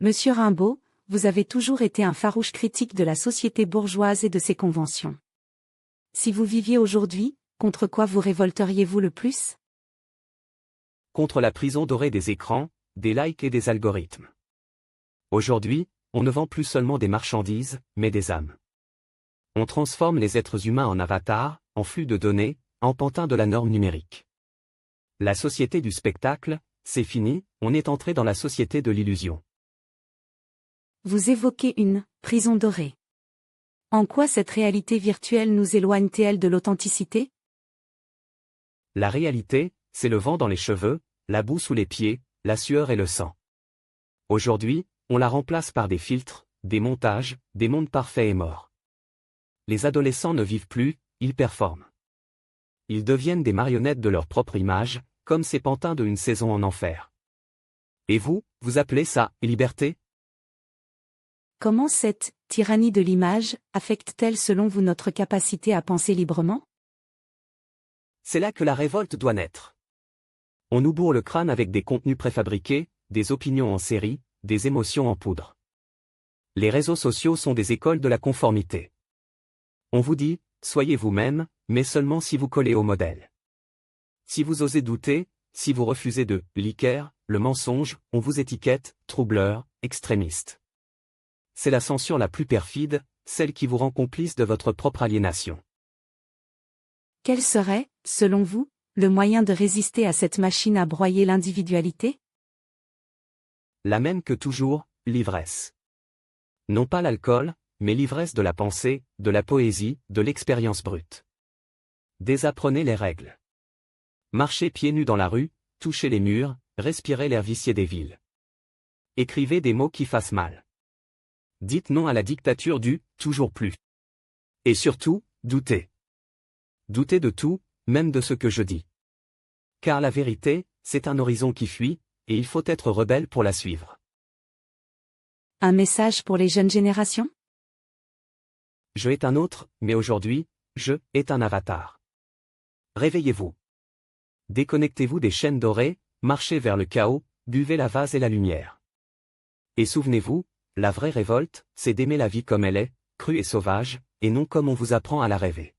Monsieur Rimbaud, vous avez toujours été un farouche critique de la société bourgeoise et de ses conventions. Si vous viviez aujourd'hui, contre quoi vous révolteriez-vous le plus? Contre la prison dorée des écrans, des likes et des algorithmes. Aujourd'hui, on ne vend plus seulement des marchandises, mais des âmes. On transforme les êtres humains en avatars, en flux de données, en pantins de la norme numérique. La société du spectacle, c'est fini, on est entré dans la société de l'illusion. Vous évoquez une « prison dorée ». En quoi cette réalité virtuelle nous éloigne-t-elle de l'authenticité? La réalité, c'est le vent dans les cheveux, la boue sous les pieds, la sueur et le sang. Aujourd'hui, on la remplace par des filtres, des montages, des mondes parfaits et morts. Les adolescents ne vivent plus, ils performent. Ils deviennent des marionnettes de leur propre image, comme ces pantins de Une saison en enfer. Et vous, vous appelez ça « liberté » ? Comment cette « tyrannie de l'image » affecte-t-elle selon vous notre capacité à penser librement? C'est là que la révolte doit naître. On nous bourre le crâne avec des contenus préfabriqués, des opinions en série, des émotions en poudre. Les réseaux sociaux sont des écoles de la conformité. On vous dit, soyez vous-même, mais seulement si vous collez au modèle. Si vous osez douter, si vous refusez de liker le mensonge, on vous étiquette troubleur, extrémiste. C'est la censure la plus perfide, celle qui vous rend complice de votre propre aliénation. Quel serait, selon vous, le moyen de résister à cette machine à broyer l'individualité? La même que toujours, l'ivresse. Non pas l'alcool, mais l'ivresse de la pensée, de la poésie, de l'expérience brute. Désapprenez les règles. Marchez pieds nus dans la rue, touchez les murs, respirez l'air vicié des villes. Écrivez des mots qui fassent mal. Dites non à la dictature du « toujours plus ». Et surtout, doutez. Doutez de tout, même de ce que je dis. Car la vérité, c'est un horizon qui fuit, et il faut être rebelle pour la suivre. Un message pour les jeunes générations? Je est un autre, mais aujourd'hui, je est un avatar. Réveillez-vous. Déconnectez-vous des chaînes dorées, marchez vers le chaos, buvez la vase et la lumière. Et souvenez-vous, la vraie révolte, c'est d'aimer la vie comme elle est, crue et sauvage, et non comme on vous apprend à la rêver.